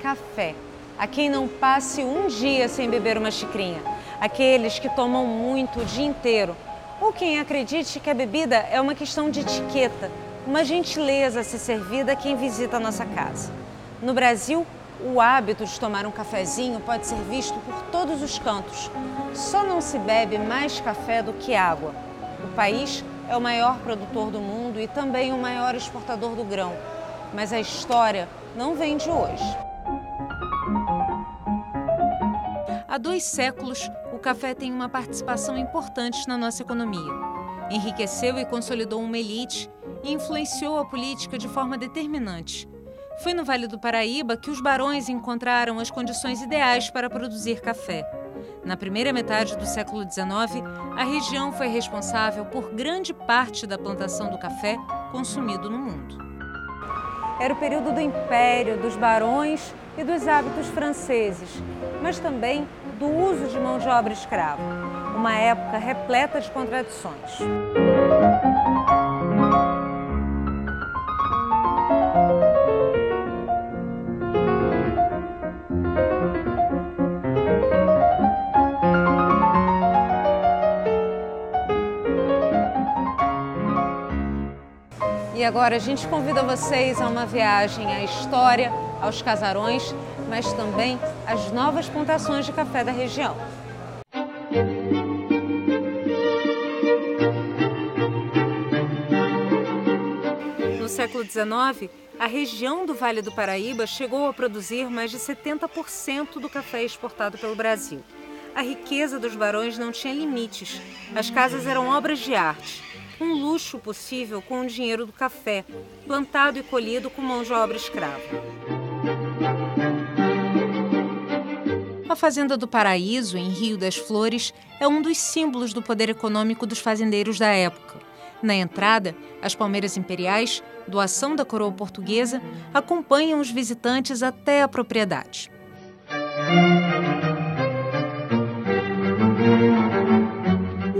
café. A quem não passe um dia sem beber uma xicrinha. Aqueles que tomam muito o dia inteiro. Ou quem acredite que a bebida é uma questão de etiqueta, uma gentileza a ser servida a quem visita a nossa casa. No Brasil, o hábito de tomar um cafezinho pode ser visto por todos os cantos. Só não se bebe mais café do que água. O país é o maior produtor do mundo e também o maior exportador do grão. Mas a história não vem de hoje. Há 2 séculos, o café tem uma participação importante na nossa economia. Enriqueceu e consolidou uma elite e influenciou a política de forma determinante. Foi no Vale do Paraíba que os barões encontraram as condições ideais para produzir café. Na primeira metade do século XIX, a região foi responsável por grande parte da plantação do café consumido no mundo. Era o período do Império, dos barões e dos hábitos franceses, mas também do uso de mão de obra escrava, uma época repleta de contradições. E agora a gente convida vocês a uma viagem à história, aos casarões, mas também às novas plantações de café da região. No século XIX, a região do Vale do Paraíba chegou a produzir mais de 70% do café exportado pelo Brasil. A riqueza dos barões não tinha limites. As casas eram obras de arte. Um luxo possível com o dinheiro do café, plantado e colhido com mão de obra escrava. A Fazenda do Paraíso, em Rio das Flores, é um dos símbolos do poder econômico dos fazendeiros da época. Na entrada, as palmeiras imperiais, doação da coroa portuguesa, acompanham os visitantes até a propriedade.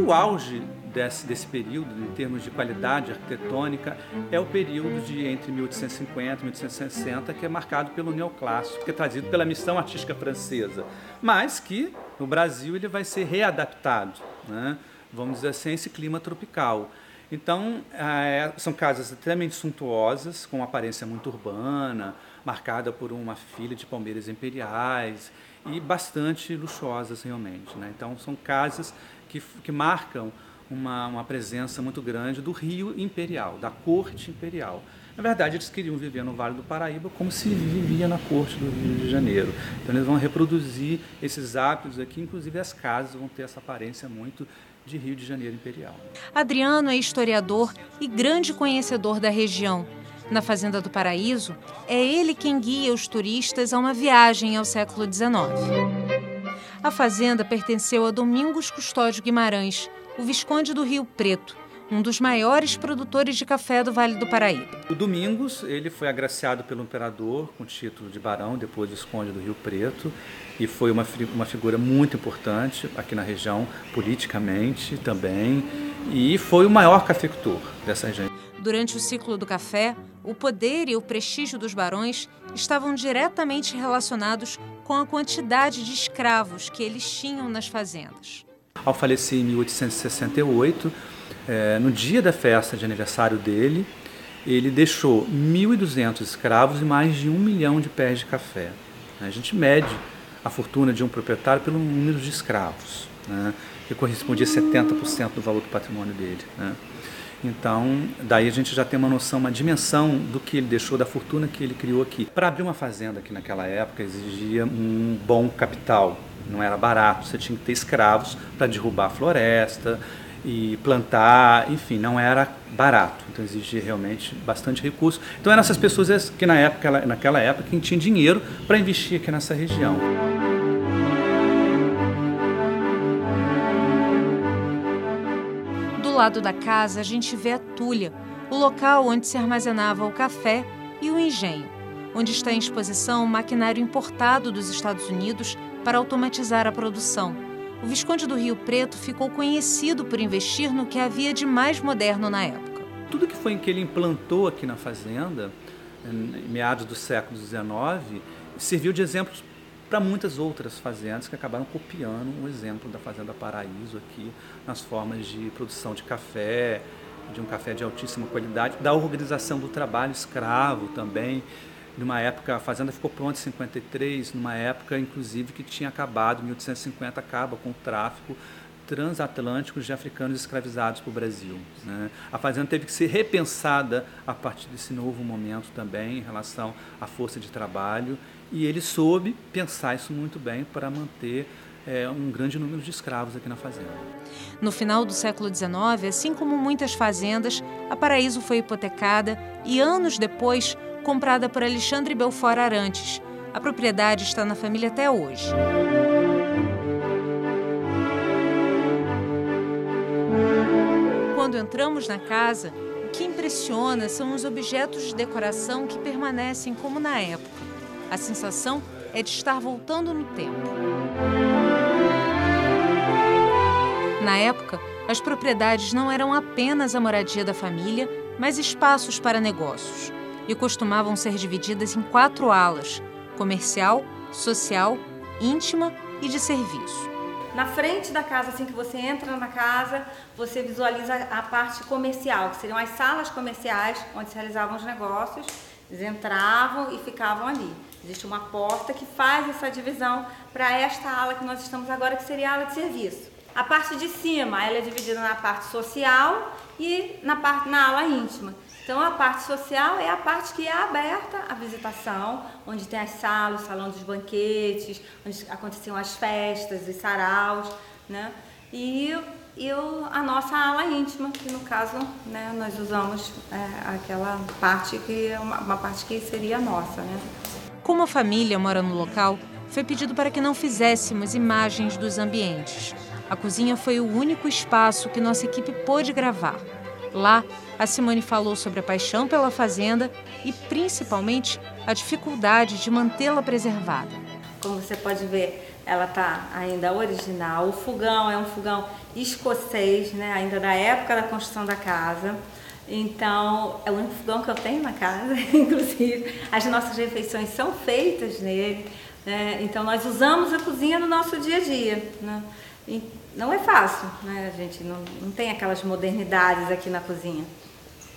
O auge desse período, em termos de qualidade arquitetônica, é o período de entre 1850 e 1860, que é marcado pelo neoclássico, que é trazido pela missão artística francesa, mas que no Brasil ele vai ser readaptado, né? Vamos dizer assim, a esse clima tropical. Então, são casas extremamente suntuosas, com uma aparência muito urbana, marcada por uma filha de palmeiras imperiais e bastante luxuosas realmente, né? Então, são casas que marcam uma presença muito grande do Rio Imperial, da corte imperial. Na verdade, eles queriam viver no Vale do Paraíba como se vivia na corte do Rio de Janeiro. Então, eles vão reproduzir esses hábitos aqui, inclusive as casas vão ter essa aparência muito de Rio de Janeiro imperial. Adriano é historiador e grande conhecedor da região. Na Fazenda do Paraíso, é ele quem guia os turistas a uma viagem ao século XIX. A fazenda pertenceu a Domingos Custódio Guimarães, o Visconde do Rio Preto, um dos maiores produtores de café do Vale do Paraíba. O Domingos, ele foi agraciado pelo imperador com o título de barão, depois Visconde do Rio Preto, e foi uma figura muito importante aqui na região, politicamente também, e foi o maior cafeicultor dessa região. Durante o ciclo do café, o poder e o prestígio dos barões estavam diretamente relacionados com a quantidade de escravos que eles tinham nas fazendas. Ao falecer em 1868, no dia da festa de aniversário dele, ele deixou 1.200 escravos e mais de 1 milhão de pés de café. A gente mede a fortuna de um proprietário pelo número de escravos, né, que correspondia a 70% do valor do patrimônio dele, né. Então, daí a gente já tem uma noção, uma dimensão do que ele deixou, da fortuna que ele criou aqui. Para abrir uma fazenda aqui naquela época exigia um bom capital, não era barato, você tinha que ter escravos para derrubar a floresta e plantar, enfim, não era barato, então exigia realmente bastante recurso. Então eram essas pessoas que naquela época quem tinha dinheiro para investir aqui nessa região. Do lado da casa, a gente vê a tulha, o local onde se armazenava o café, e o engenho, onde está em exposição um maquinário importado dos Estados Unidos para automatizar a produção. O Visconde do Rio Preto ficou conhecido por investir no que havia de mais moderno na época. Tudo que ele implantou aqui na fazenda, em meados do século XIX, serviu de exemplo para muitas outras fazendas que acabaram copiando o exemplo da Fazenda Paraíso aqui nas formas de produção de café, de um café de altíssima qualidade, da organização do trabalho escravo também. Numa época, a fazenda ficou pronta em 53, numa época, inclusive, que tinha acabado, em 1850, acaba com o tráfico transatlântico de africanos escravizados para o Brasil, né? A fazenda teve que ser repensada a partir desse novo momento também, em relação à força de trabalho, e ele soube pensar isso muito bem para manter um grande número de escravos aqui na fazenda. No final do século XIX, assim como muitas fazendas, a Paraíso foi hipotecada e, anos depois, comprada por Alexandre Belfort Arantes. A propriedade está na família até hoje. Quando entramos na casa, o que impressiona são os objetos de decoração que permanecem como na época. A sensação é de estar voltando no tempo. Na época, as propriedades não eram apenas a moradia da família, mas espaços para negócios. E costumavam ser divididas em 4 alas: comercial, social, íntima e de serviço. Na frente da casa, assim que você entra na casa, você visualiza a parte comercial, que seriam as salas comerciais onde se realizavam os negócios. Eles entravam e ficavam ali. Existe uma porta que faz essa divisão para esta ala que nós estamos agora, que seria a ala de serviço. A parte de cima, ela é dividida na parte social e na ala íntima. Então, a parte social é a parte que é aberta à visitação, onde tem as salas, o salão dos banquetes, onde aconteciam as festas, os saraus, né? E a nossa ala íntima, que no caso, né, nós usamos aquela parte que é uma parte que seria nossa, né? Como a família mora no local, foi pedido para que não fizéssemos imagens dos ambientes. A cozinha foi o único espaço que nossa equipe pôde gravar. Lá, a Simone falou sobre a paixão pela fazenda e, principalmente, a dificuldade de mantê-la preservada. Como você pode ver, ela está ainda original. O fogão é um fogão escocês, né? Ainda da época da construção da casa. Então, é o único fogão que eu tenho na casa, inclusive. As nossas refeições são feitas nele, né? Então, nós usamos a cozinha no nosso dia a dia, né? E não é fácil, né? A gente não tem aquelas modernidades aqui na cozinha,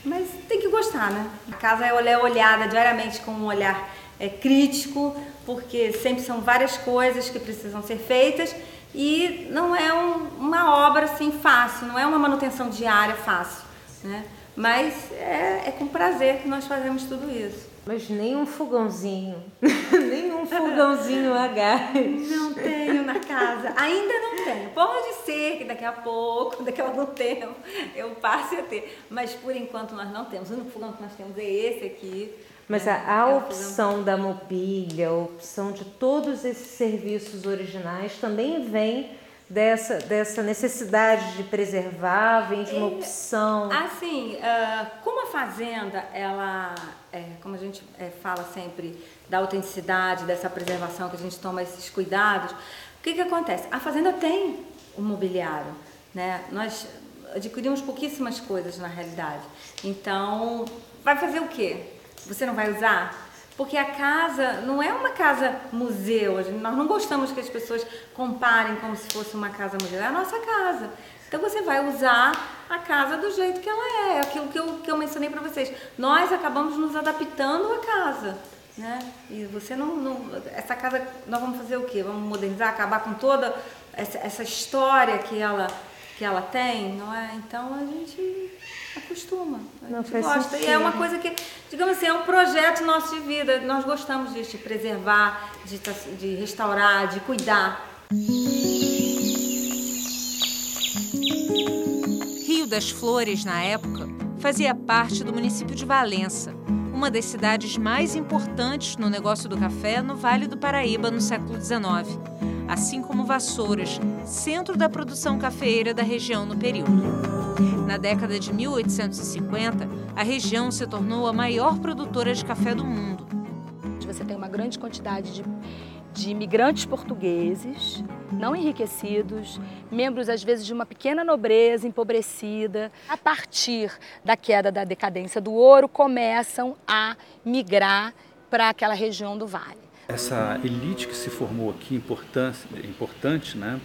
mas tem que gostar, né? A casa é olhada diariamente com um olhar crítico, porque sempre são várias coisas que precisam ser feitas e não é uma obra assim fácil, não é uma manutenção diária fácil, né? Mas é com prazer que nós fazemos tudo isso. Mas nem um fogãozinho, nenhum fogãozinho a gás. Não tenho na casa, ainda não tenho. Pode ser que daqui a pouco, daqui a algum tempo, eu passe a ter. Mas por enquanto nós não temos. O único fogão que nós temos é esse aqui. Mas a opção da mobília, a opção de todos esses serviços originais também vem dessa necessidade de preservar, vem de uma opção. Assim, como a fazenda, ela, como a gente fala sempre da autenticidade, dessa preservação, que a gente toma esses cuidados, o que acontece? A fazenda tem um mobiliário, né? Nós adquirimos pouquíssimas coisas na realidade. Então, vai fazer o quê? Você não vai usar? Porque a casa não é uma casa museu, nós não gostamos que as pessoas comparem como se fosse uma casa museu, é a nossa casa. Então você vai usar a casa do jeito que ela é aquilo que eu mencionei para vocês. Nós acabamos nos adaptando à casa, né? E você essa casa, nós vamos fazer o quê? Vamos modernizar, acabar com toda essa história que ela tem, não é? Então a gente acostuma, a gente gosta. E é uma coisa que, digamos assim, é um projeto nosso de vida. Nós gostamos disso, de preservar, de restaurar, de cuidar. Rio das Flores, na época, fazia parte do município de Valença, uma das cidades mais importantes no negócio do café no Vale do Paraíba no século XIX, assim como Vassouras, centro da produção cafeeira da região no período. Na década de 1850, a região se tornou a maior produtora de café do mundo. Você tem uma grande quantidade de imigrantes portugueses, não enriquecidos, membros às vezes de uma pequena nobreza empobrecida. A partir da queda da decadência do ouro, começam a migrar para aquela região do vale. Essa elite que se formou aqui, importante, né?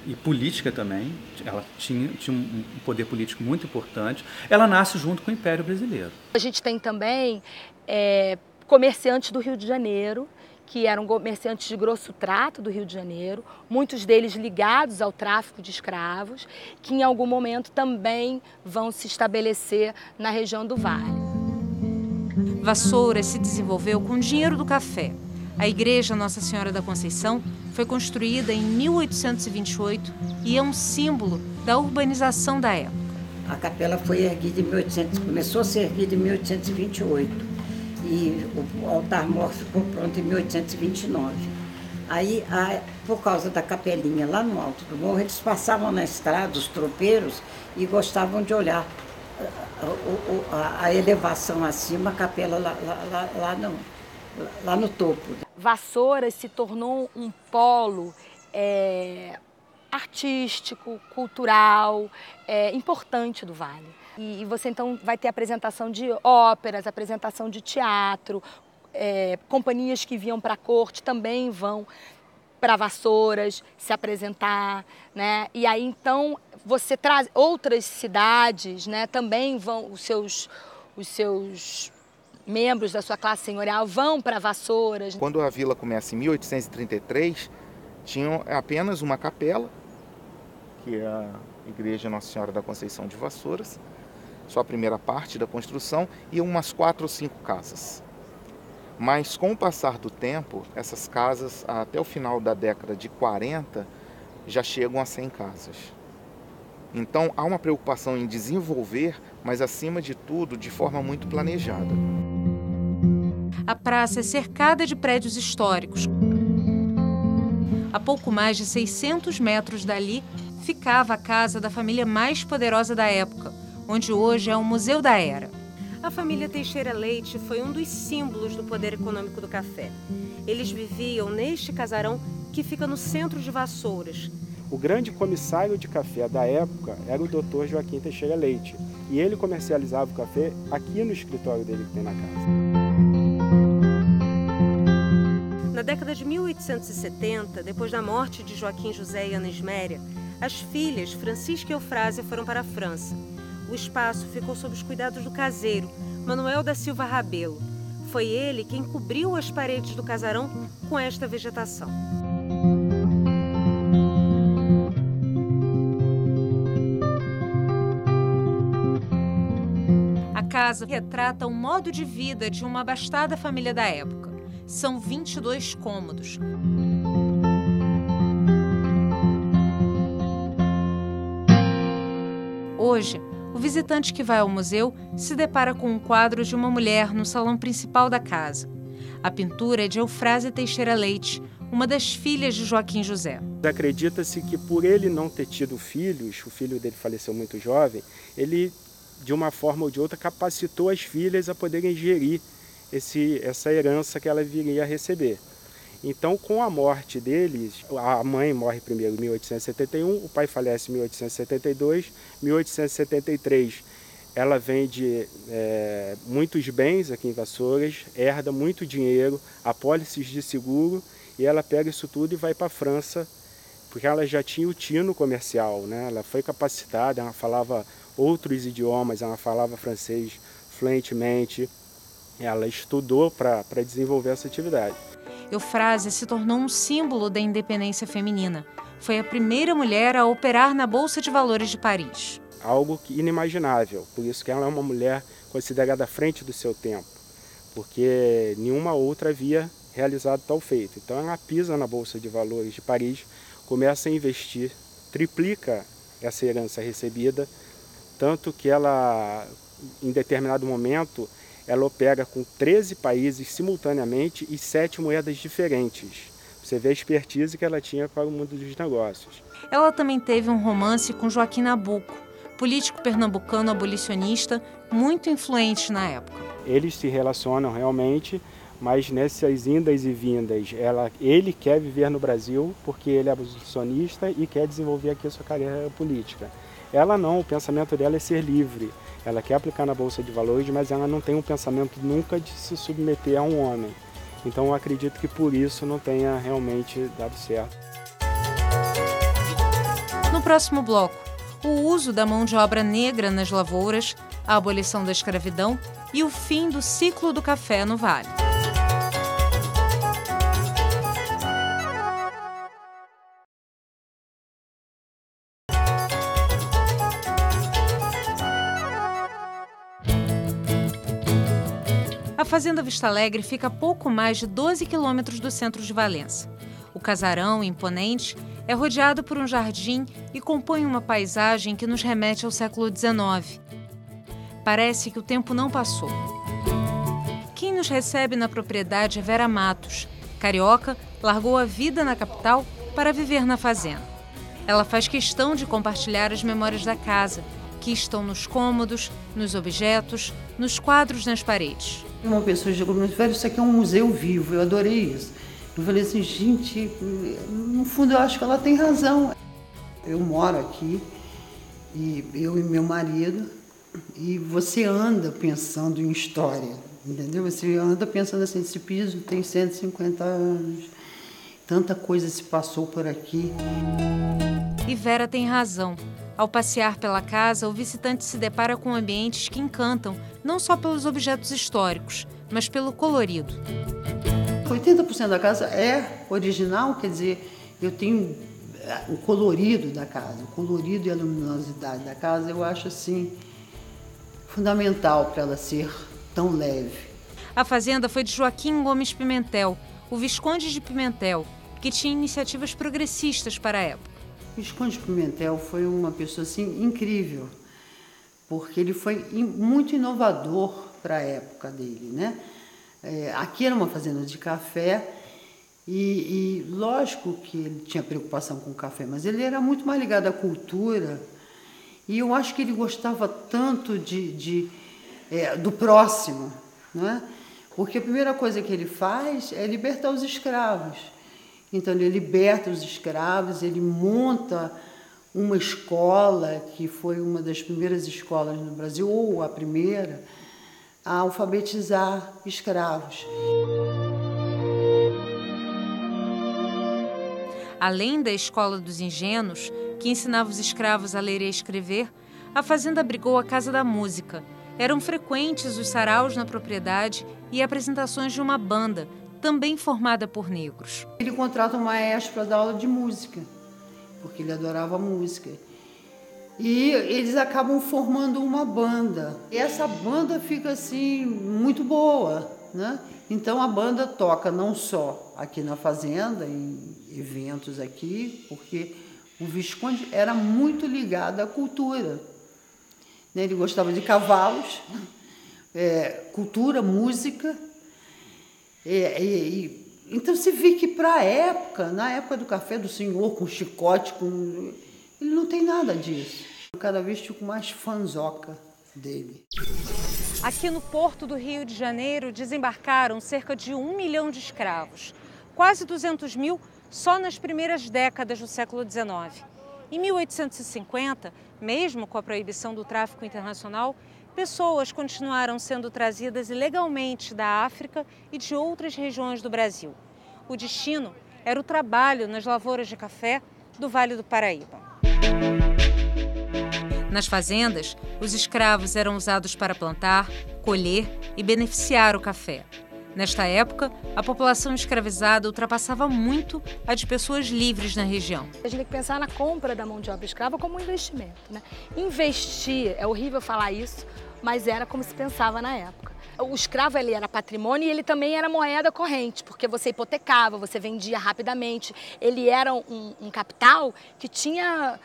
E política também, ela tinha um poder político muito importante, ela nasce junto com o Império Brasileiro. A gente tem também comerciantes do Rio de Janeiro, que eram comerciantes de grosso trato do Rio de Janeiro, muitos deles ligados ao tráfico de escravos, que em algum momento também vão se estabelecer na região do Vale. Vassouras se desenvolveu com o dinheiro do café. A igreja Nossa Senhora da Conceição foi construída em 1828 e é um símbolo da urbanização da época. A capela foi erguida começou a ser erguida em 1828 e o altar-mor ficou pronto em 1829. Aí, por causa da capelinha lá no alto do morro, eles passavam na estrada, os tropeiros, e gostavam de olhar a elevação acima, a capela lá no topo. Vassouras se tornou um polo artístico, cultural, importante do Vale. E você então vai ter apresentação de óperas, apresentação de teatro, companhias que vinham para a corte também vão para Vassouras se apresentar, né? E aí então você traz outras cidades, né? Também vão os seus membros da sua classe senhorial vão para Vassouras. Quando a vila começa em 1833, tinha apenas uma capela, que é a Igreja Nossa Senhora da Conceição de Vassouras, só a primeira parte da construção, e umas 4 ou 5 casas. Mas com o passar do tempo, essas casas, até o final da década de 40, já chegam a 100 casas. Então há uma preocupação em desenvolver, mas acima de tudo, de forma muito planejada. A praça é cercada de prédios históricos. A pouco mais de 600 metros dali ficava a casa da família mais poderosa da época, onde hoje é o Museu da Era. A família Teixeira Leite foi um dos símbolos do poder econômico do café. Eles viviam neste casarão que fica no centro de Vassouras. O grande comissário de café da época era o Dr. Joaquim Teixeira Leite, e ele comercializava o café aqui no escritório dele que tem na casa. Na década de 1870, depois da morte de Joaquim José e Ana Isméria, as filhas Francisca e Eufrásia foram para a França. O espaço ficou sob os cuidados do caseiro, Manuel da Silva Rabelo. Foi ele quem cobriu as paredes do casarão com esta vegetação. A casa retrata o modo de vida de uma abastada família da época. São 22 cômodos. Hoje, o visitante que vai ao museu se depara com um quadro de uma mulher no salão principal da casa. A pintura é de Eufrásia Teixeira Leite, uma das filhas de Joaquim José. Acredita-se que por ele não ter tido filhos, o filho dele faleceu muito jovem, ele, de uma forma ou de outra, capacitou as filhas a poderem gerir essa herança que ela viria a receber. Então, com a morte deles, a mãe morre primeiro em 1871, o pai falece em 1872, 1873 ela vende muitos bens aqui em Vassouras, herda muito dinheiro, apólices de seguro, e ela pega isso tudo e vai para a França, porque ela já tinha o tino comercial, né? Ela foi capacitada, ela falava outros idiomas, ela falava francês fluentemente, ela estudou para desenvolver essa atividade. Eufrásia se tornou um símbolo da independência feminina. Foi a primeira mulher a operar na Bolsa de Valores de Paris. Algo inimaginável, por isso que ela é uma mulher considerada à frente do seu tempo, porque nenhuma outra havia realizado tal feito. Então ela pisa na Bolsa de Valores de Paris, começa a investir, triplica essa herança recebida, tanto que ela, em determinado momento, ela opera com 13 países simultaneamente e 7 moedas diferentes. Você vê a expertise que ela tinha para o mundo dos negócios. Ela também teve um romance com Joaquim Nabuco, político pernambucano abolicionista muito influente na época. Eles se relacionam realmente, mas nessas indas e vindas, ele quer viver no Brasil porque ele é abolicionista e quer desenvolver aqui a sua carreira política. Ela não, o pensamento dela é ser livre. Ela quer aplicar na Bolsa de Valores, mas ela não tem um pensamento nunca de se submeter a um homem. Então eu acredito que por isso não tenha realmente dado certo. No próximo bloco, o uso da mão de obra negra nas lavouras, a abolição da escravidão e o fim do ciclo do café no Vale. A Fazenda Vista Alegre fica a pouco mais de 12 quilômetros do centro de Valença. O casarão, imponente, é rodeado por um jardim e compõe uma paisagem que nos remete ao século XIX. Parece que o tempo não passou. Quem nos recebe na propriedade é Vera Matos. Carioca, largou a vida na capital para viver na fazenda. Ela faz questão de compartilhar as memórias da casa, que estão nos cômodos, nos objetos, nos quadros nas paredes. Uma pessoa chegou e falou: isso aqui é um museu vivo. Eu adorei isso. Eu falei assim: gente, no fundo eu acho que ela tem razão. Eu moro aqui, e eu e meu marido, e você anda pensando em história, entendeu? Você anda pensando assim: esse piso tem 150 anos, tanta coisa se passou por aqui. E Vera tem razão. Ao passear pela casa, o visitante se depara com ambientes que encantam, não só pelos objetos históricos, mas pelo colorido. 80% da casa é original, quer dizer, eu tenho o colorido da casa, o colorido e a luminosidade da casa, eu acho assim fundamental para ela ser tão leve. A fazenda foi de Joaquim Gomes Pimentel, o Visconde de Pimentel, que tinha iniciativas progressistas para a época. O Visconde de Pimentel foi uma pessoa assim incrível, porque ele foi muito inovador para a época dele, né? Aqui era uma fazenda de café e lógico que ele tinha preocupação com o café, mas ele era muito mais ligado à cultura e eu acho que ele gostava tanto do próximo, né? Porque a primeira coisa que ele faz é libertar os escravos. Então ele liberta os escravos, ele monta uma escola que foi uma das primeiras escolas no Brasil, ou a primeira, a alfabetizar escravos. Além da Escola dos Engenhos, que ensinava os escravos a ler e a escrever, a fazenda abrigou a Casa da Música. Eram frequentes os saraus na propriedade e apresentações de uma banda, também formada por negros. Ele contrata um maestro para dar aula de música, porque ele adorava música. E eles acabam formando uma banda. E essa banda fica assim muito boa, né? Então a banda toca não só aqui na fazenda, em eventos aqui, porque o Visconde era muito ligado à cultura. Ele gostava de cavalos, cultura, música. Então você vê que para a época, na época do café do senhor, com chicote, ele não tem nada disso. Eu cada vez fico mais fanzoca dele. Aqui no porto do Rio de Janeiro desembarcaram cerca de 1 milhão de escravos, quase 200 mil só nas primeiras décadas do século XIX. Em 1850, mesmo com a proibição do tráfico internacional, pessoas continuaram sendo trazidas ilegalmente da África e de outras regiões do Brasil. O destino era o trabalho nas lavouras de café do Vale do Paraíba. Nas fazendas, os escravos eram usados para plantar, colher e beneficiar o café. Nesta época, a população escravizada ultrapassava muito a de pessoas livres na região. A gente tem que pensar na compra da mão de obra escrava como um investimento, né? Investir, é horrível falar isso, mas era como se pensava na época. O escravo ele era patrimônio e ele também era moeda corrente, porque você hipotecava, você vendia rapidamente. Ele era um capital que tinha...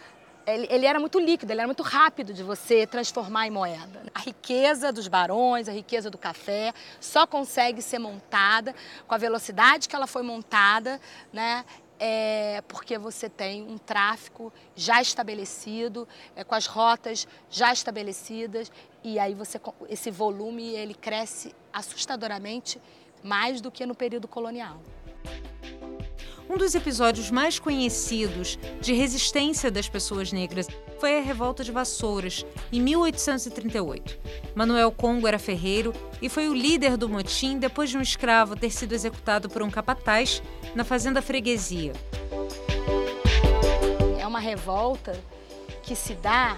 Ele era muito líquido, ele era muito rápido de você transformar em moeda. A riqueza dos barões, a riqueza do café, só consegue ser montada com a velocidade que ela foi montada, né? Porque você tem um tráfico já estabelecido, com as rotas já estabelecidas, e aí esse volume ele cresce assustadoramente mais do que no período colonial. Um dos episódios mais conhecidos de resistência das pessoas negras foi a Revolta de Vassouras, em 1838. Manuel Congo era ferreiro e foi o líder do motim depois de um escravo ter sido executado por um capataz na fazenda Freguesia. É uma revolta que se dá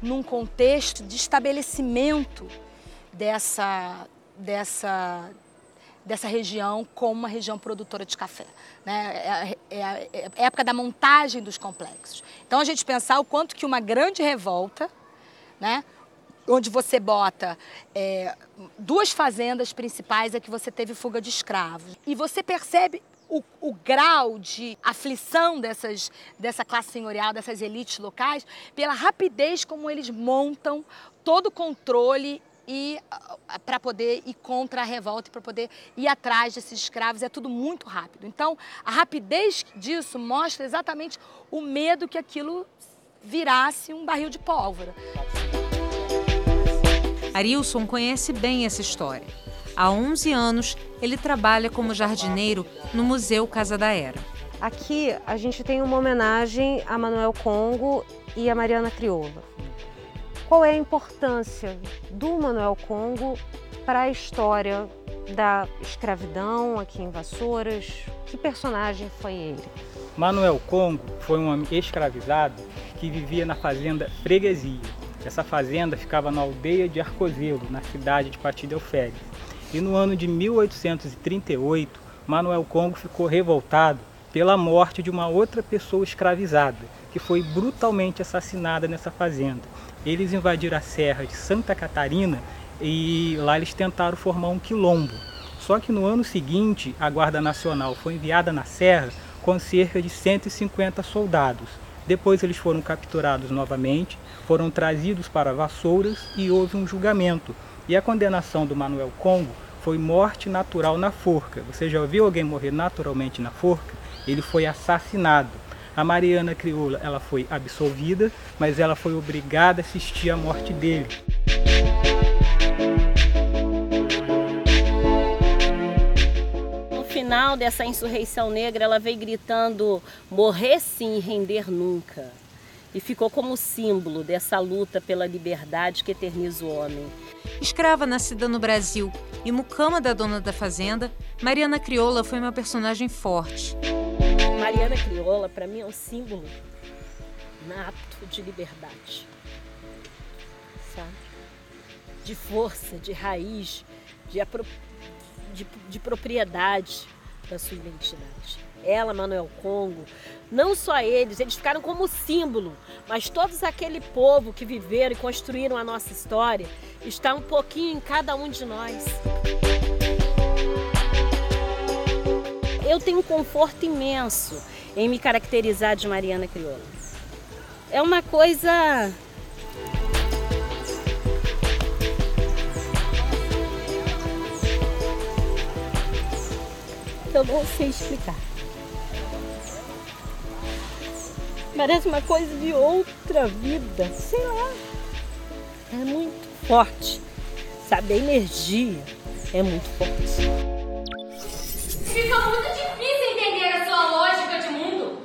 num contexto de estabelecimento dessa região como uma região produtora de café, né? É a época da montagem dos complexos. Então a gente pensar o quanto que uma grande revolta, né, onde você bota duas fazendas principais, é que você teve fuga de escravos. E você percebe o grau de aflição dessa classe senhorial, dessas elites locais, pela rapidez como eles montam todo o controle e para poder ir contra a revolta e para poder ir atrás desses escravos. É tudo muito rápido. Então, a rapidez disso mostra exatamente o medo que aquilo virasse um barril de pólvora. Arilson conhece bem essa história. Há 11 anos, ele trabalha como jardineiro no Museu Casa da Era. Aqui a gente tem uma homenagem a Manuel Congo e a Mariana Crioula. Qual é a importância do Manuel Congo para a história da escravidão aqui em Vassouras? Que personagem foi ele? Manuel Congo foi um homem escravizado que vivia na fazenda Freguesia. Essa fazenda ficava na aldeia de Arcozelo, na cidade de Pati Delférias. E no ano de 1838, Manuel Congo ficou revoltado pela morte de uma outra pessoa escravizada, que foi brutalmente assassinada nessa fazenda. Eles invadiram a serra de Santa Catarina e lá eles tentaram formar um quilombo. Só que no ano seguinte, a Guarda Nacional foi enviada na serra com cerca de 150 soldados. Depois eles foram capturados novamente, foram trazidos para Vassouras e houve um julgamento. E a condenação do Manuel Congo foi morte natural na forca. Você já ouviu alguém morrer naturalmente na forca? Ele foi assassinado. A Mariana Crioula, ela foi absolvida, mas ela foi obrigada a assistir à morte dele. No final dessa insurreição negra, ela veio gritando: morrer sim, render nunca. E ficou como símbolo dessa luta pela liberdade que eterniza o homem. Escrava nascida no Brasil e mucama da dona da fazenda, Mariana Crioula foi uma personagem forte. Mariana Crioula, para mim, é um símbolo nato de liberdade, sabe? De força, de raiz, de propriedade da sua identidade. Ela, Manuel Congo, não só eles ficaram como símbolo, mas todos aquele povo que viveram e construíram a nossa história está um pouquinho em cada um de nós. Eu tenho um conforto imenso em me caracterizar de Mariana Crioula. É uma coisa... eu não sei explicar. Parece uma coisa de outra vida, sei lá. É muito forte, sabe? A energia é muito forte. Fica muito difícil entender a sua lógica de mundo.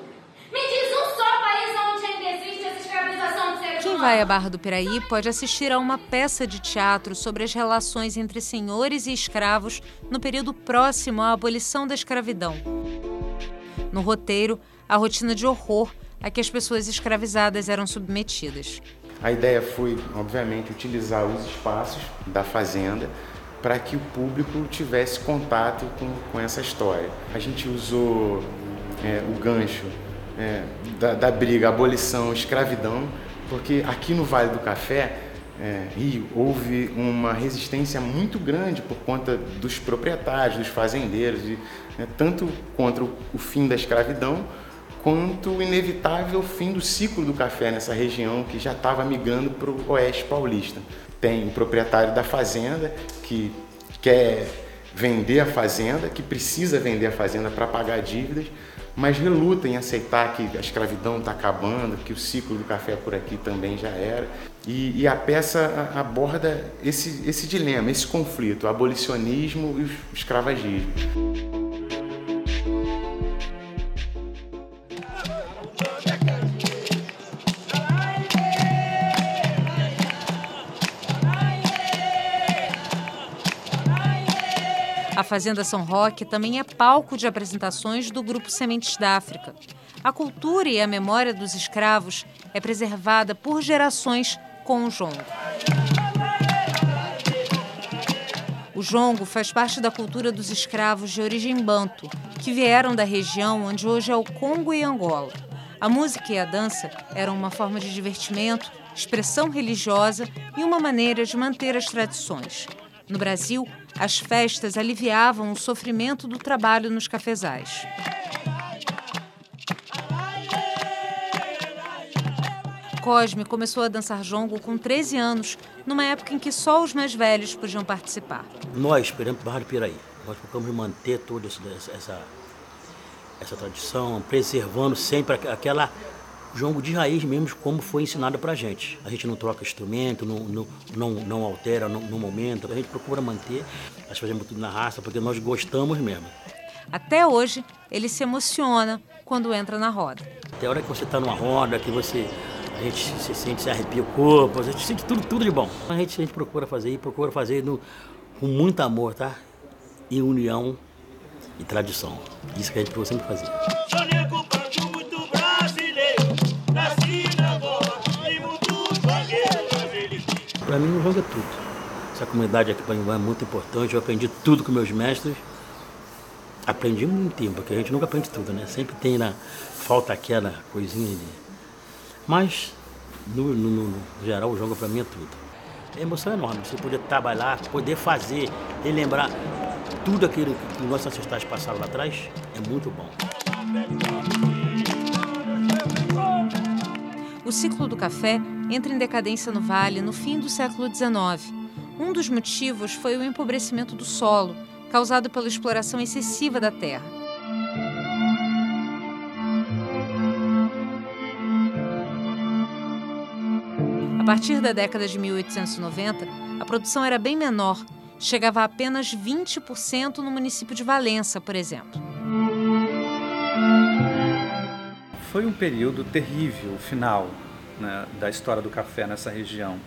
Me diz um só país onde ainda existe essa escravização de seres Quem humanos. vai à Barra do Piraí pode assistir a uma peça de teatro sobre as relações entre senhores e escravos no período próximo à abolição da escravidão. No roteiro, a rotina de horror a que as pessoas escravizadas eram submetidas. A ideia foi, obviamente, utilizar os espaços da fazenda para que o público tivesse contato com essa história. A gente usou o gancho da briga abolição, escravidão, porque aqui no Vale do Café, Rio, houve uma resistência muito grande por conta dos proprietários, dos fazendeiros, tanto contra o fim da escravidão, quanto o inevitável fim do ciclo do café nessa região que já estava migrando para o oeste paulista. Tem o proprietário da fazenda que quer vender a fazenda, que precisa vender a fazenda para pagar dívidas, mas reluta em aceitar que a escravidão está acabando, que o ciclo do café por aqui também já era. E a peça aborda esse dilema, esse conflito, o abolicionismo e o escravagismo. Fazenda São Roque também é palco de apresentações do Grupo Sementes da África. A cultura e a memória dos escravos é preservada por gerações com o jongo. O jongo faz parte da cultura dos escravos de origem banto, que vieram da região onde hoje é o Congo e Angola. A música e a dança eram uma forma de divertimento, expressão religiosa e uma maneira de manter as tradições. No Brasil, as festas aliviavam o sofrimento do trabalho nos cafezais. Cosme começou a dançar jongo com 13 anos, numa época em que só os mais velhos podiam participar. Nós, Perante Barra do Piraí, nós procuramos manter toda essa tradição, preservando sempre aquela jongo de raiz mesmo, como foi ensinado pra gente. A gente não troca instrumento, não altera no momento, a gente procura manter, nós fazemos tudo na raça, porque nós gostamos mesmo. Até hoje, ele se emociona quando entra na roda. Até a hora que você está numa roda, que a gente se sente, se arrepia o corpo, a gente sente tudo de bom. A gente procura fazer com muito amor, tá? E união e tradição. Isso que a gente procura sempre fazer. Para mim, o jongo é tudo. Essa comunidade aqui para mim é muito importante. Eu aprendi tudo com meus mestres. Aprendi muito tempo, porque a gente nunca aprende tudo, né? Sempre falta aquela coisinha de... Mas, no geral, o jongo para mim é tudo. É emoção enorme, você poder trabalhar, poder fazer, relembrar tudo aquilo que nossos ancestrais passaram lá atrás, é muito bom. O ciclo do café entra em decadência no Vale no fim do século XIX. Um dos motivos foi o empobrecimento do solo, causado pela exploração excessiva da terra. A partir da década de 1890, a produção era bem menor, chegava a apenas 20% no município de Valença, por exemplo. Foi um período terrível, o final, né, da história do café nessa região.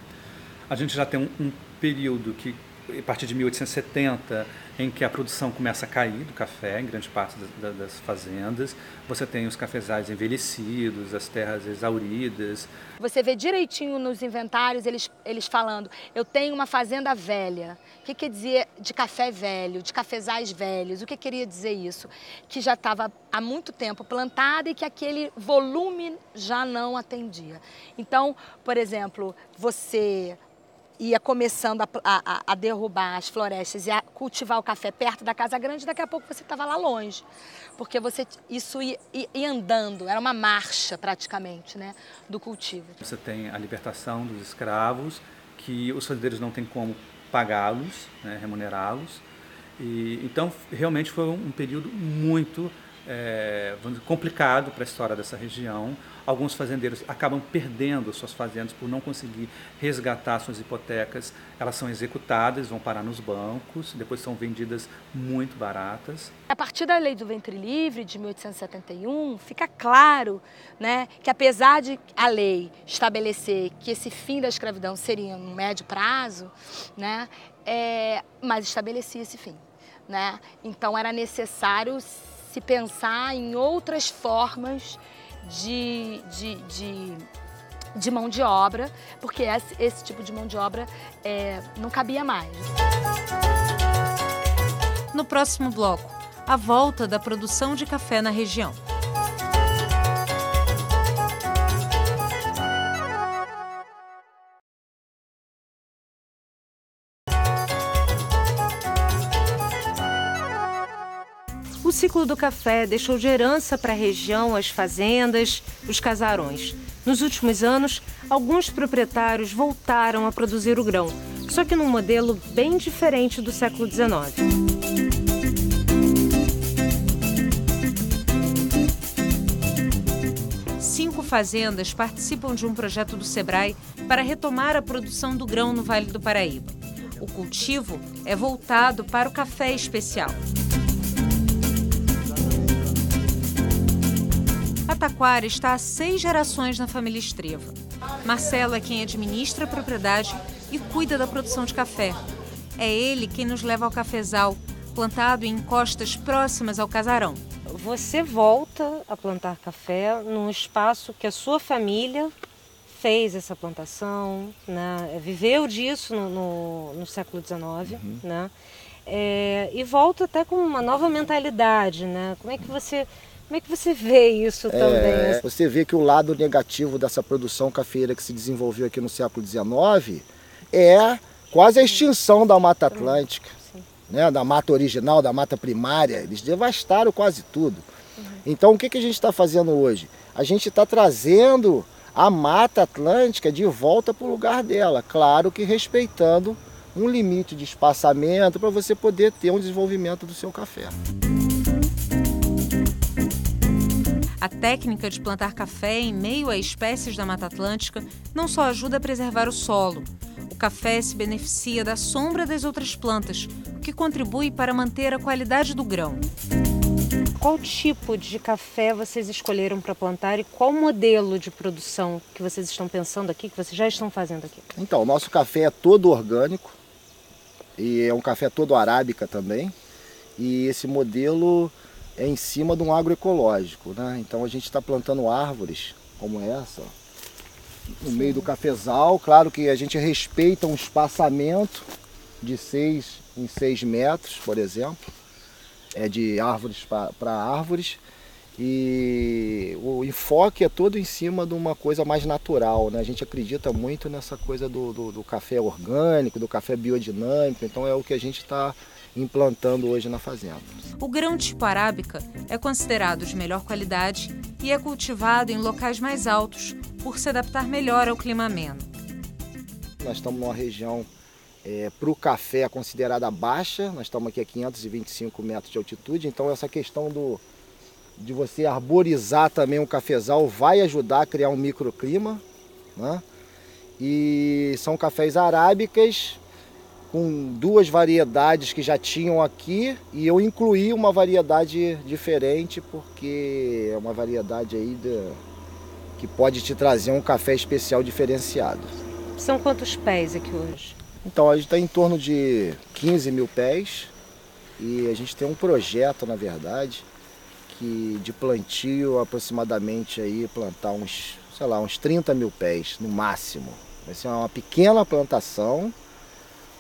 A gente já tem um período que, a partir de 1870, em que a produção começa a cair do café em grande parte das fazendas. Você tem os cafezais envelhecidos, as terras exauridas. Você vê direitinho nos inventários eles falando, eu tenho uma fazenda velha. O que quer dizer de café velho, de cafezais velhos? O que queria dizer isso? Que já estava há muito tempo plantada e que aquele volume já não atendia. Então, por exemplo, você ia começando a derrubar as florestas e a cultivar o café perto da Casa Grande, daqui a pouco você estava lá longe. Porque isso ia andando, era uma marcha praticamente, né, do cultivo. Você tem a libertação dos escravos, que os fazendeiros não têm como pagá-los, né, remunerá-los. Então, realmente foi um período muito complicado para a história dessa região. Alguns fazendeiros acabam perdendo suas fazendas por não conseguir resgatar suas hipotecas. Elas são executadas, vão parar nos bancos, depois são vendidas muito baratas. A partir da Lei do Ventre Livre, de 1871, fica claro, né, que apesar de a lei estabelecer que esse fim da escravidão seria no médio prazo, né, mas estabelecia esse fim, né? Então era necessário se pensar em outras formas de mão de obra, porque esse tipo de mão de obra não cabia mais. No próximo bloco, a volta da produção de café na região. O ciclo do café deixou de herança para a região as fazendas, os casarões. Nos últimos anos, alguns proprietários voltaram a produzir o grão, só que num modelo bem diferente do século XIX. Cinco fazendas participam de um projeto do Sebrae para retomar a produção do grão no Vale do Paraíba. O cultivo é voltado para o café especial. A Taquara está há 6 gerações na família Estreva. Marcelo é quem administra a propriedade e cuida da produção de café. É ele quem nos leva ao cafezal, plantado em encostas próximas ao casarão. Você volta a plantar café num espaço que a sua família fez essa plantação, né? Viveu disso no século XIX, né? E volta até com uma nova mentalidade, né? Como é que você vê isso também? Você vê que o lado negativo dessa produção cafeeira que se desenvolveu aqui no século XIX é quase a extinção da Mata Atlântica, né? Da mata original, da mata primária. Eles devastaram quase tudo. Então o que a gente está fazendo hoje? A gente está trazendo a Mata Atlântica de volta para o lugar dela, claro que respeitando um limite de espaçamento para você poder ter um desenvolvimento do seu café. A técnica de plantar café em meio a espécies da Mata Atlântica não só ajuda a preservar o solo. O café se beneficia da sombra das outras plantas, o que contribui para manter a qualidade do grão. Qual tipo de café vocês escolheram para plantar e qual modelo de produção que vocês estão pensando aqui, que vocês já estão fazendo aqui? Então, o nosso café é todo orgânico e é um café todo arábica também. E esse modelo é em cima de um agroecológico, né? Então a gente está plantando árvores como essa, no meio do cafezal. Claro que a gente respeita um espaçamento de 6 em 6 metros, por exemplo. De árvores para árvores, e o enfoque é todo em cima de uma coisa mais natural, né? A gente acredita muito nessa coisa do café orgânico, do café biodinâmico, então é o que a gente está implantando hoje na fazenda. O grão tipo arábica é considerado de melhor qualidade e é cultivado em locais mais altos por se adaptar melhor ao clima ameno. Nós estamos numa região para o café considerada baixa, nós estamos aqui a 525 metros de altitude, então essa questão de você arborizar também um cafezal vai ajudar a criar um microclima, né? E são cafés arábicas com 2 variedades que já tinham aqui, e eu incluí uma variedade diferente porque é uma variedade aí que pode te trazer um café especial diferenciado. São quantos pés aqui hoje? Então, a gente está em torno de 15 mil pés e a gente tem um projeto, na verdade, de plantio aproximadamente aí plantar uns 30 mil pés no máximo. Vai ser uma pequena plantação,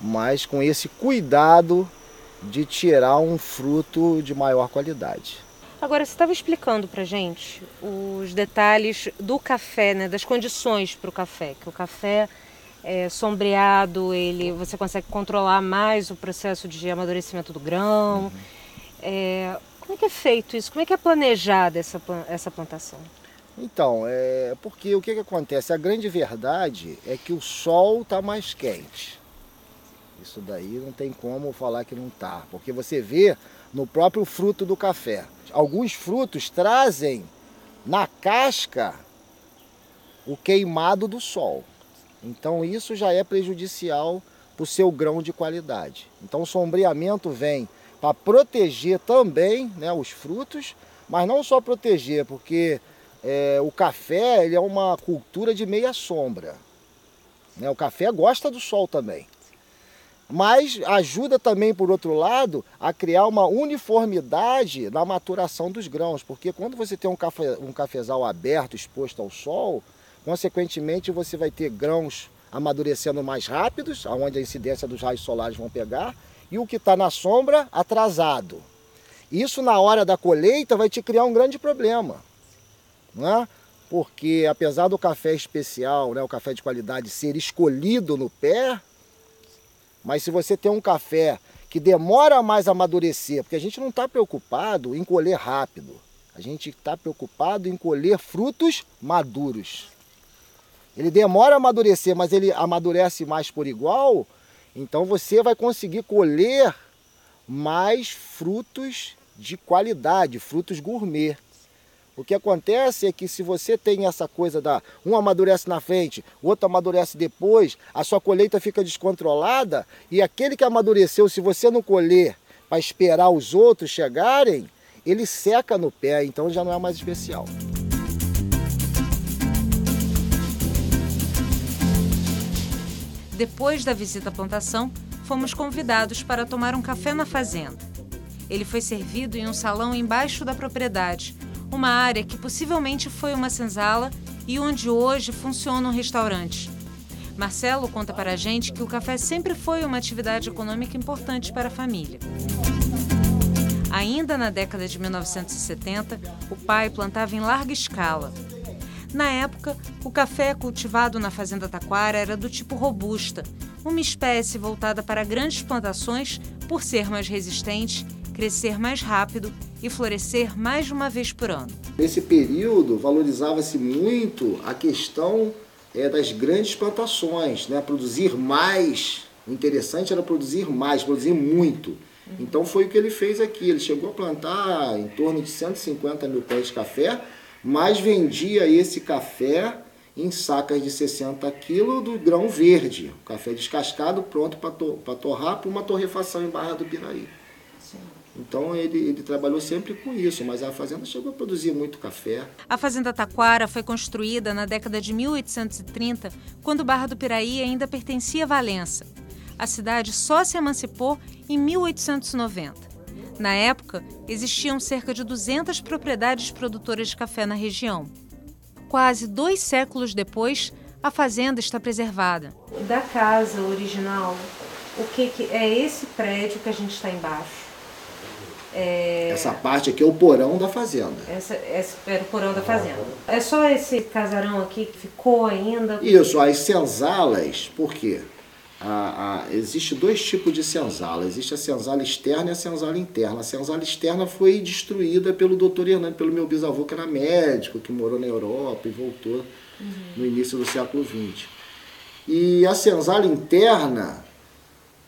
mas com esse cuidado de tirar um fruto de maior qualidade. Agora, você estava explicando para a gente os detalhes do café, né, das condições para o café, que o café sombreado, você consegue controlar mais o processo de amadurecimento do grão. Como é que é feito isso? Como é que é planejada essa plantação? Então, porque o que acontece? A grande verdade é que o sol está mais quente. Isso daí não tem como falar que não está, porque você vê no próprio fruto do café. Alguns frutos trazem na casca o queimado do sol. Então isso já é prejudicial para o seu grão de qualidade. Então o sombreamento vem para proteger também, né, os frutos, mas não só proteger, porque o café ele é uma cultura de meia sombra, né? O café gosta do sol também. Mas ajuda também, por outro lado, a criar uma uniformidade na maturação dos grãos, porque quando você tem um cafezal aberto, exposto ao sol, consequentemente, você vai ter grãos amadurecendo mais rápidos, onde a incidência dos raios solares vão pegar, e o que está na sombra, atrasado. Isso, na hora da colheita, vai te criar um grande problema, né? Porque, apesar do café especial, né, o café de qualidade, ser escolhido no pé, mas se você tem um café que demora mais a amadurecer, porque a gente não está preocupado em colher rápido, a gente está preocupado em colher frutos maduros. Ele demora a amadurecer, mas ele amadurece mais por igual, então você vai conseguir colher mais frutos de qualidade, frutos gourmet. O que acontece é que se você tem essa coisa um amadurece na frente, o outro amadurece depois, a sua colheita fica descontrolada e aquele que amadureceu, se você não colher para esperar os outros chegarem, ele seca no pé, então já não é mais especial. Depois da visita à plantação, fomos convidados para tomar um café na fazenda. Ele foi servido em um salão embaixo da propriedade, uma área que possivelmente foi uma senzala e onde hoje funciona um restaurante. Marcelo conta para a gente que o café sempre foi uma atividade econômica importante para a família. Ainda na década de 1970, o pai plantava em larga escala. Na época, o café cultivado na Fazenda Taquara era do tipo robusta, uma espécie voltada para grandes plantações por ser mais resistente, crescer mais rápido e florescer mais de uma vez por ano. Nesse período, valorizava-se muito a questão das grandes plantações, né? Produzir mais. O interessante era produzir mais, produzir muito. Então foi o que ele fez aqui. Ele chegou a plantar em torno de 150 mil pés de café, mas vendia esse café em sacas de 60 quilos do grão verde. O café descascado, pronto para torrar para uma torrefação em Barra do Piraí. Sim. Então ele trabalhou sempre com isso, mas a fazenda chegou a produzir muito café. A Fazenda Taquara foi construída na década de 1830, quando Barra do Piraí ainda pertencia a Valença. A cidade só se emancipou em 1890. Na época, existiam cerca de 200 propriedades produtoras de café na região. Quase 2 séculos depois, a fazenda está preservada. Da casa original, o que é esse prédio que a gente está embaixo? Essa parte aqui é o porão da fazenda. Essa era o porão da fazenda. É só esse casarão aqui que ficou ainda? Isso, as senzalas, por quê? Existe 2 tipos de senzala. Existe a senzala externa e a senzala interna. A senzala externa foi destruída pelo doutor Hernani, pelo meu bisavô, que era médico, que morou na Europa e voltou no início do século XX. E a senzala interna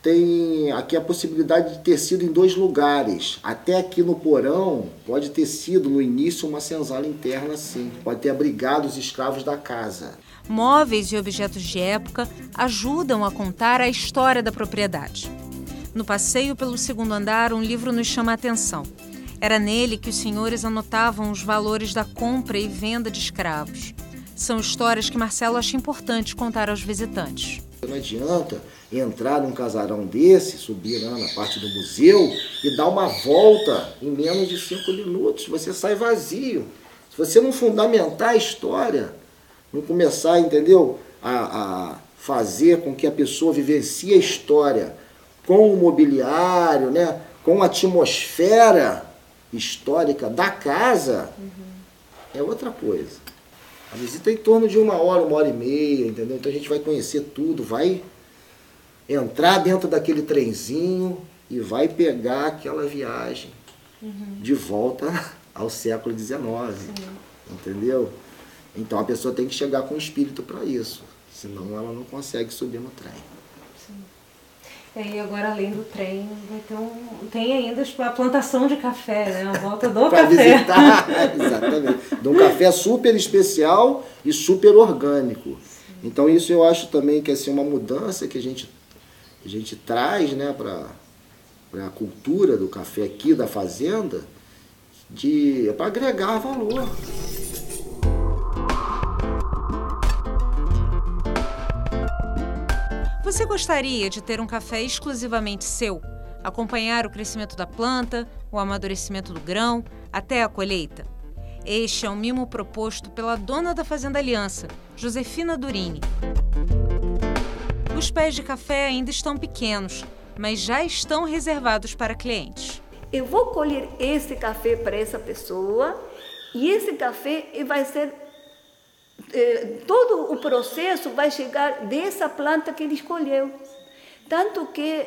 tem aqui a possibilidade de ter sido em 2 lugares. Até aqui no porão pode ter sido no início uma senzala interna, sim. Pode ter abrigado os escravos da casa. Móveis e objetos de época ajudam a contar a história da propriedade. No passeio pelo 2º andar, um livro nos chama a atenção. Era nele que os senhores anotavam os valores da compra e venda de escravos. São histórias que Marcelo acha importante contar aos visitantes. Não adianta entrar num casarão desse, subir lá na parte do museu e dar uma volta em menos de 5 minutos. Você sai vazio. Se você não fundamentar a história, não começar, entendeu, a fazer com que a pessoa vivencie a história com o mobiliário, né, com a atmosfera histórica da casa, é outra coisa. A visita é em torno de 1 hora, 1h30, entendeu? Então a gente vai conhecer tudo, vai entrar dentro daquele trenzinho e vai pegar aquela viagem de volta ao século XIX, entendeu? Então a pessoa tem que chegar com o espírito para isso, senão ela não consegue subir no trem. E agora, além do trem, vai ter tem ainda a plantação de café, né? A volta do pra café. Visitar, exatamente. De um café super especial e super orgânico. Então isso eu acho também que é assim, uma mudança que a gente traz, né, para a cultura do café aqui da fazenda, para agregar valor. Você gostaria de ter um café exclusivamente seu? Acompanhar o crescimento da planta, o amadurecimento do grão, até a colheita? Este é um mimo proposto pela dona da Fazenda Aliança, Josefina Durini. Os pés de café ainda estão pequenos, mas já estão reservados para clientes. Eu vou colher esse café para essa pessoa e esse café vai ser... todo o processo vai chegar dessa planta que ele escolheu. Tanto que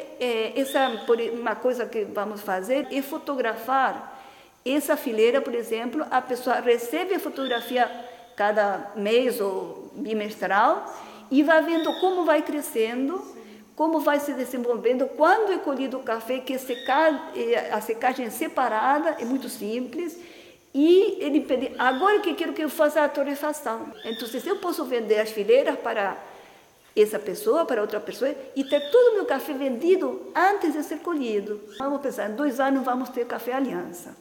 uma coisa que vamos fazer é fotografar essa fileira, por exemplo. A pessoa recebe a fotografia cada mês ou bimestral e vai vendo como vai crescendo, como vai se desenvolvendo. Quando é colhido o café, que a secagem é separada, é muito simples. E ele pede, agora que quero que eu faça a torrefação. Então, eu posso vender as fileiras para essa pessoa, para outra pessoa, e ter todo o meu café vendido antes de ser colhido. Vamos pensar, em 2 anos vamos ter café Aliança,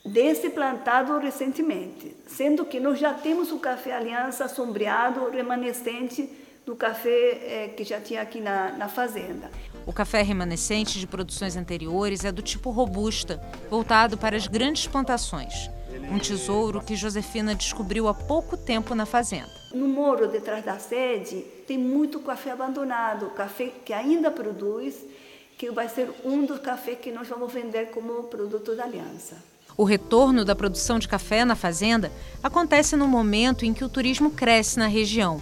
desse plantado recentemente, sendo que nós já temos o café Aliança sombreado, remanescente do café que já tinha aqui na fazenda. O café remanescente de produções anteriores é do tipo robusta, voltado para as grandes plantações. Um tesouro que Josefina descobriu há pouco tempo na fazenda. No morro detrás da sede tem muito café abandonado, café que ainda produz, que vai ser um dos cafés que nós vamos vender como produto da aliança. O retorno da produção de café na fazenda acontece no momento em que o turismo cresce na região.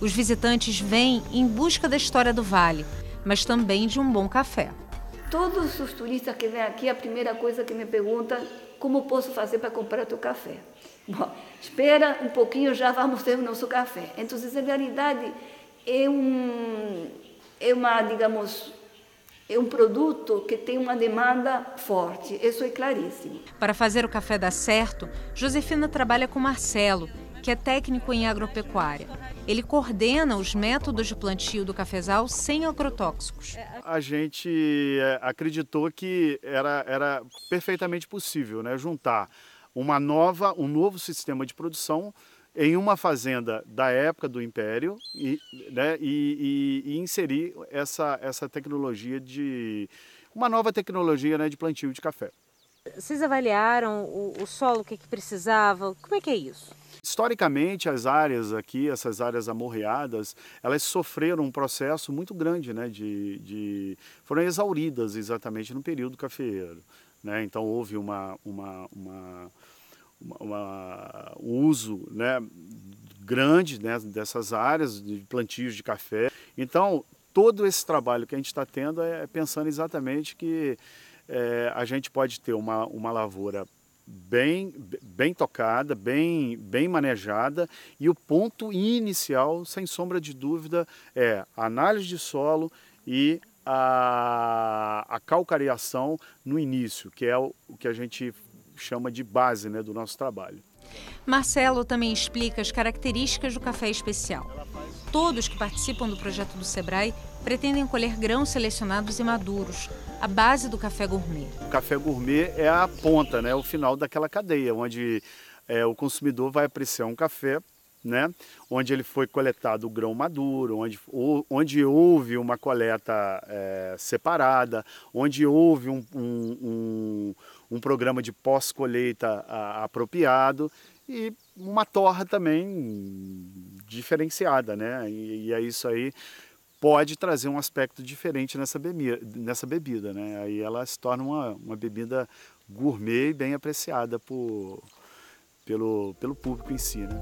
Os visitantes vêm em busca da história do vale, mas também de um bom café. Todos os turistas que vêm aqui, a primeira coisa que me perguntam, como posso fazer para comprar teu café? Bom, espera um pouquinho, já vamos ter o nosso café. Então, em realidade, é um produto que tem uma demanda forte, isso é claríssimo. Para fazer o café dar certo, Josefina trabalha com Marcelo, que é técnico em agropecuária. Ele coordena os métodos de plantio do cafezal sem agrotóxicos. A gente acreditou que era perfeitamente possível, né, juntar um novo sistema de produção em uma fazenda da época do Império e inserir essa tecnologia uma nova tecnologia, né, de plantio de café. Vocês avaliaram o solo, o que precisava? Como é que é isso? Historicamente, as áreas aqui, essas áreas amorreadas, elas sofreram um processo muito grande, né, foram exauridas exatamente no período cafeeiro, né? Então houve um uso, né, grande, né, dessas áreas de plantios de café. Então todo esse trabalho que a gente está tendo é pensando exatamente que a gente pode ter uma lavoura bem tocada, bem manejada, e o ponto inicial, sem sombra de dúvida, é a análise de solo e a calcareação no início, que é o que a gente chama de base, né, do nosso trabalho. Marcelo também explica as características do café especial. Todos que participam do projeto do Sebrae pretendem colher grãos selecionados e maduros, a base do café gourmet. O café gourmet é a ponta, né, o final daquela cadeia, onde o consumidor vai apreciar um café, né, onde ele foi coletado o grão maduro, onde houve uma coleta separada, onde houve um programa de pós-colheita apropriado e uma torra também diferenciada, né? E isso aí pode trazer um aspecto diferente nessa bebida, né? Aí ela se torna uma bebida gourmet e bem apreciada pelo público em si, né?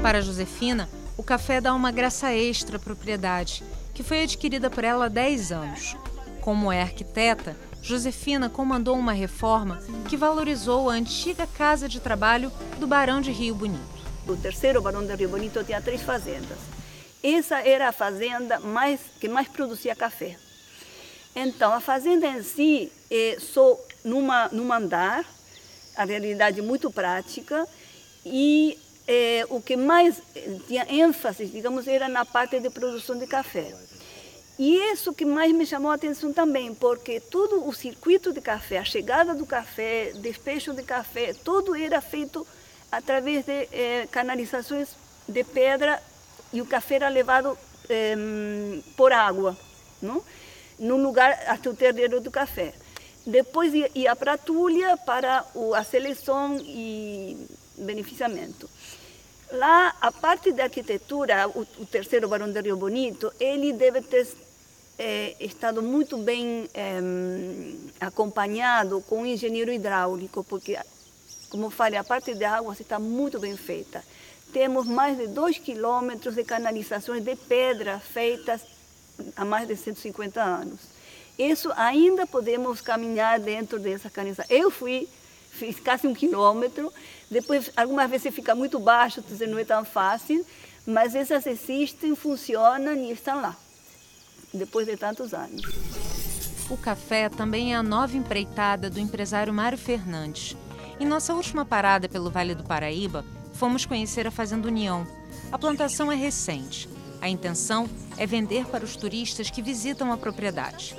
Para Josefina, o café dá uma graça extra à propriedade, que foi adquirida por ela há 10 anos. Como é arquiteta, Josefina comandou uma reforma que valorizou a antiga casa de trabalho do Barão de Rio Bonito. O terceiro Barão de Rio Bonito tinha 3 fazendas. Essa era a fazenda que mais produzia café. Então, a fazenda em si só num andar, a realidade muito prática, e o que mais tinha ênfase, digamos, era na parte de produção de café. E isso que mais me chamou a atenção também, porque todo o circuito de café, a chegada do café, despejo de café, tudo era feito através de canalizações de pedra, e o café era levado por água, não? Num lugar até o terreiro do café. Depois ia para a tulha para a seleção e beneficiamento. Lá, a parte da arquitetura, o terceiro Barão de Rio Bonito, ele deve ter estado muito bem acompanhado com um engenheiro hidráulico, porque, como falei, a parte de água está muito bem feita. Temos mais de 2 quilômetros de canalizações de pedra feitas há mais de 150 anos. Isso ainda podemos caminhar dentro dessa canalização. Eu fiz quase 1 quilômetro, depois algumas vezes fica muito baixo, não é tão fácil, mas essas existem, funcionam e estão lá, depois de tantos anos. O café também é a nova empreitada do empresário Mário Fernandes. Em nossa última parada pelo Vale do Paraíba, fomos conhecer a Fazenda União. A plantação é recente. A intenção é vender para os turistas que visitam a propriedade.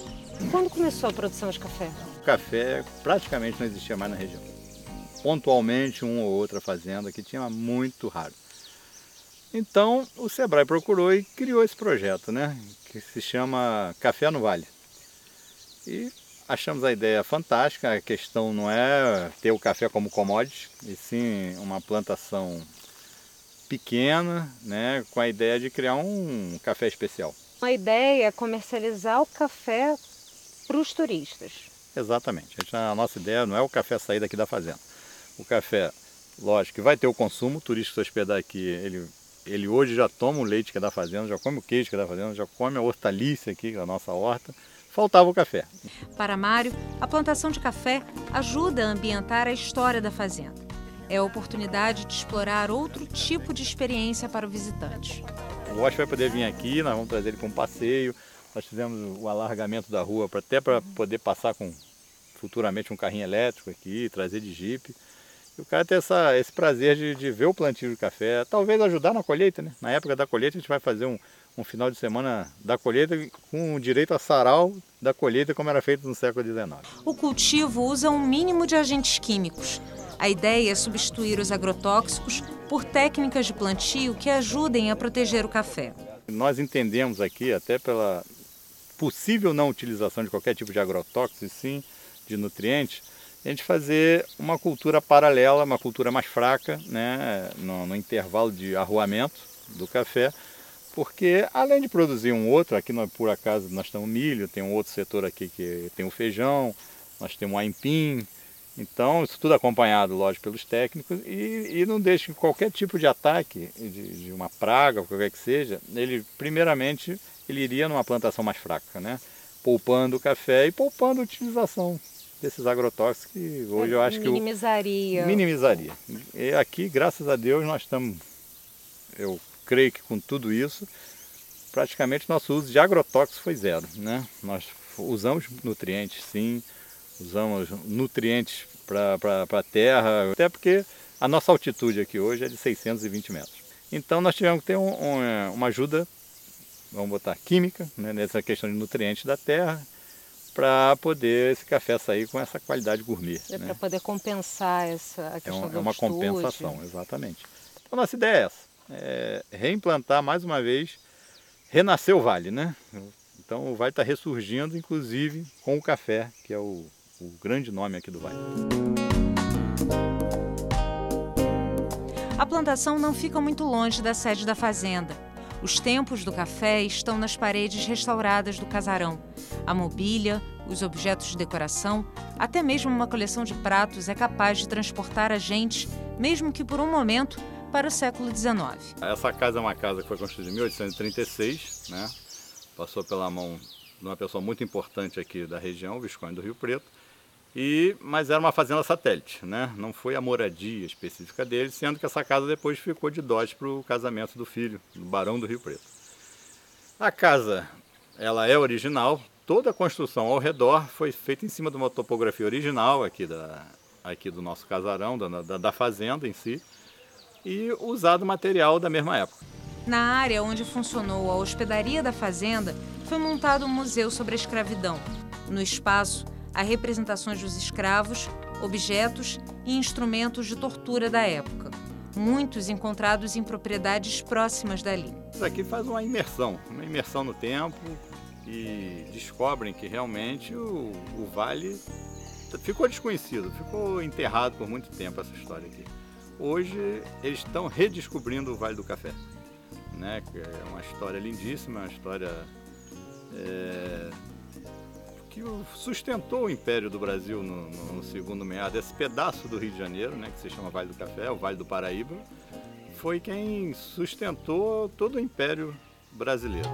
Quando começou a produção de café? O café praticamente não existia mais na região. Pontualmente, uma ou outra fazenda que tinha muito raro. Então o Sebrae procurou e criou esse projeto, né, que se chama Café no Vale. E achamos a ideia fantástica. A questão não é ter o café como commodity, e sim uma plantação pequena, né, com a ideia de criar um café especial. A ideia é comercializar o café para os turistas. Exatamente. A nossa ideia não é o café sair daqui da fazenda. O café, lógico, que vai ter o consumo, o turista que se hospedar aqui, ele hoje já toma o leite que é da fazenda, já come o queijo que é da fazenda, já come a hortaliça aqui, da nossa horta. Faltava o café. Para Mário, a plantação de café ajuda a ambientar a história da fazenda. É a oportunidade de explorar outro tipo de experiência para o visitante. O hóspede vai poder vir aqui, nós vamos trazer ele para um passeio. Nós fizemos o alargamento da rua até para poder passar com futuramente um carrinho elétrico aqui, trazer de jipe. E o cara ter esse prazer de ver o plantio de café, talvez ajudar na colheita, né? Na época da colheita a gente vai fazer um final de semana da colheita com direito a sarau da colheita como era feito no século XIX. O cultivo usa um mínimo de agentes químicos. A ideia é substituir os agrotóxicos por técnicas de plantio que ajudem a proteger o café. Nós entendemos aqui, até pela possível não utilização de qualquer tipo de agrotóxico, e sim de nutrientes, a gente fazer uma cultura paralela, uma cultura mais fraca, né, no intervalo de arruamento do café, porque além de produzir um outro, aqui por acaso nós temos milho, tem um outro setor aqui que tem o feijão, nós temos o aipim, então isso tudo acompanhado, lógico, pelos técnicos, e não deixa que qualquer tipo de ataque, de uma praga, qualquer que seja, primeiramente ele iria numa plantação mais fraca, né? Poupando o café e poupando a utilização desses agrotóxicos que hoje eu acho que minimizaria. E aqui, graças a Deus, nós estamos, eu creio que com tudo isso, praticamente nosso uso de agrotóxicos foi zero, né? Nós usamos nutrientes, sim, usamos nutrientes para a terra, até porque a nossa altitude aqui hoje é de 620 metros. Então nós tivemos que ter uma ajuda, vamos botar química, né, nessa questão de nutrientes da terra, para poder esse café sair com essa qualidade gourmet. É, né? Para poder compensar a questão da altitude. É uma compensação, exatamente. Então a nossa ideia é essa, reimplantar mais uma vez, renascer o vale, né? Então o vale está ressurgindo, inclusive com o café, que é o grande nome aqui do vale. A plantação não fica muito longe da sede da fazenda. Os tempos do café estão nas paredes restauradas do casarão. A mobília, os objetos de decoração, até mesmo uma coleção de pratos é capaz de transportar a gente, mesmo que por um momento, para o século XIX. Essa casa é uma casa que foi construída em 1836, né? Passou pela mão de uma pessoa muito importante aqui da região, o Visconde do Rio Preto, mas era uma fazenda satélite, né? Não foi a moradia específica dele, sendo que essa casa depois ficou de dote para o casamento do filho, do Barão do Rio Preto. A casa, ela é original, toda a construção ao redor foi feita em cima de uma topografia original aqui do nosso casarão, da fazenda em si, e usado material da mesma época. Na área onde funcionou a hospedaria da fazenda, foi montado um museu sobre a escravidão. No espaço, há representações dos escravos, objetos e instrumentos de tortura da época, muitos encontrados em propriedades próximas dali. Isso aqui faz uma imersão no tempo e descobrem que realmente o vale ficou desconhecido, ficou enterrado por muito tempo essa história aqui. Hoje eles estão redescobrindo o Vale do Café, né? É uma história lindíssima, uma história que sustentou o Império do Brasil no segundo meado. Esse pedaço do Rio de Janeiro, né, que se chama Vale do Café, o Vale do Paraíba, foi quem sustentou todo o Império brasileiro.